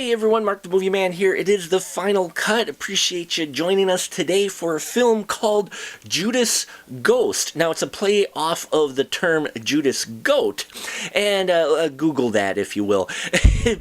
Hey everyone, Mark the Movie Man here. It is the final cut. Appreciate you joining us today for a film called Judas Ghost. Now, it's a play off of the term Judas Goat, and Google that if you will.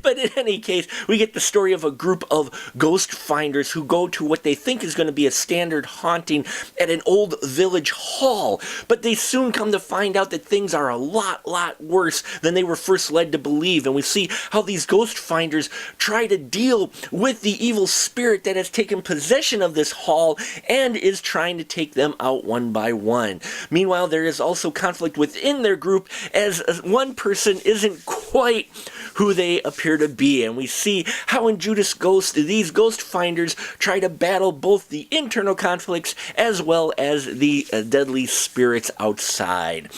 But in any case, we get the story of a group of ghost finders who go to what they think is going to be a standard haunting at an old village hall, but they soon come to find out that things are a lot worse than they were first led to believe, and we see how these ghost finders try to deal with the evil spirit that has taken possession of this hall and is trying to take them out one by one. Meanwhile, there is also conflict within their group as one person isn't quite who they appear to be, and we see how in Judas Ghost these ghost finders try to battle both the internal conflicts as well as the deadly spirits outside.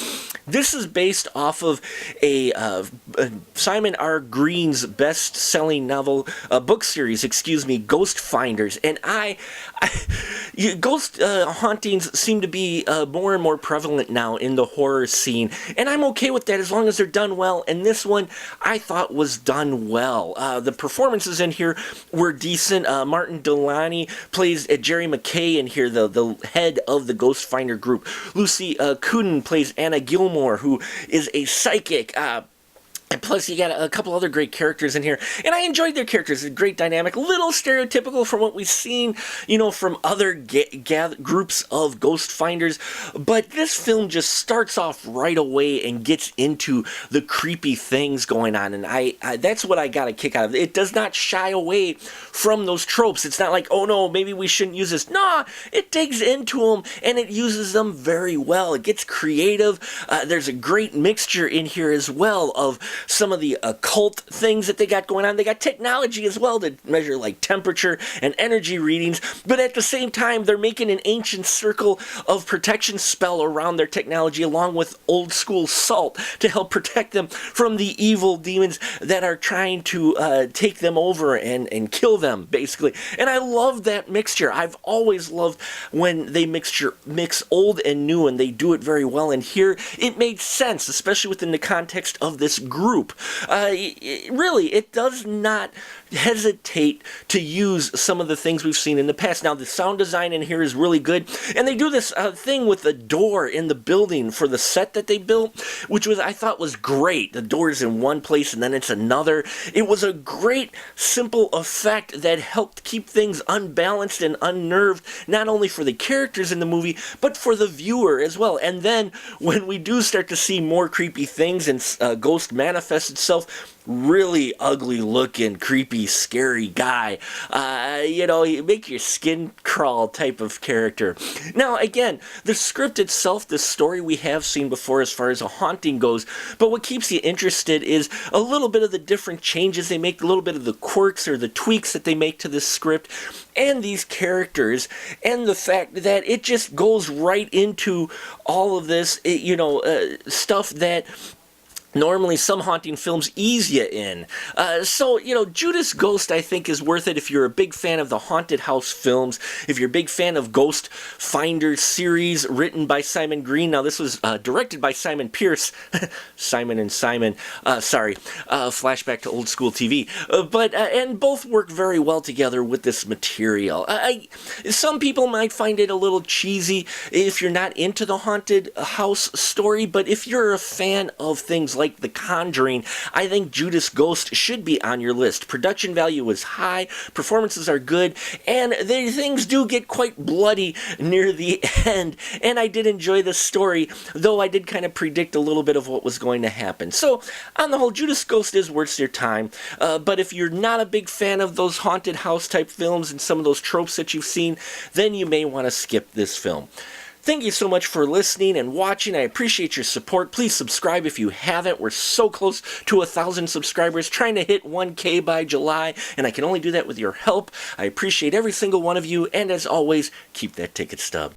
This is based off of a Simon R. Green's best-selling novel, book series, Ghost Finders. And ghost hauntings seem to be more and more prevalent now in the horror scene, and I'm okay with that as long as they're done well. And this one, I thought was done well. The performances in here were decent. Martin Delaney plays Jerry McKay in here, the head of the Ghost Finder group. Lucy Cuden plays Anna Gilmore, who is a psychic. And plus, you got a couple other great characters in here, and I enjoyed their characters. A great dynamic, a little stereotypical from what we've seen, from other groups of ghost finders. But this film just starts off right away and gets into the creepy things going on, and I that's what I got a kick out of. It does not shy away from those tropes. It's not like, oh no, maybe we shouldn't use this. Nah, it digs into them, and it uses them very well. It gets creative. There's a great mixture in here as well of some of the occult things that they got going on. They got technology as well to measure like temperature and energy readings, but at the same time they're making an ancient circle of protection spell around their technology along with old school salt to help protect them from the evil demons that are trying to take them over and kill them, basically. And I love that mixture. I've always loved when they mix old and new, and they do it very well. And here it made sense, especially within the context of this group. Really, it does not hesitate to use some of the things we've seen in the past. Now, the sound design in here is really good, and they do this thing with the door in the building for the set that they built, which I thought was great. The door's in one place and then it's another. It was a great, simple effect that helped keep things unbalanced and unnerved, not only for the characters in the movie, but for the viewer as well. And then, when we do start to see more creepy things and Ghost manifest itself, really ugly looking, creepy, scary guy. You make your skin crawl type of character. Now, again, the script itself, the story we have seen before as far as a haunting goes, but what keeps you interested is a little bit of the different changes they make, a little bit of the quirks or the tweaks that they make to this script and these characters, and the fact that it just goes right into all of this, stuff that normally some haunting films ease you in. So, Judas Ghost, I think, is worth it if you're a big fan of the haunted house films, if you're a big fan of Ghost Finder series written by Simon Green. Now, this was directed by Simon Pierce. Simon and Simon. Flashback to old school TV. And both work very well together with this material. Some people might find it a little cheesy if you're not into the haunted house story, but if you're a fan of things like The Conjuring, I think Judas Ghost should be on your list. Production value is high, performances are good, and things do get quite bloody near the end. And I did enjoy the story, though I did kind of predict a little bit of what was going to happen. So, on the whole, Judas Ghost is worth your time. But if you're not a big fan of those haunted house type films and some of those tropes that you've seen, then you may want to skip this film. Thank you so much for listening and watching. I appreciate your support. Please subscribe if you haven't. We're so close to 1,000 subscribers, trying to hit 1K by July, and I can only do that with your help. I appreciate every single one of you, and as always, keep that ticket stub.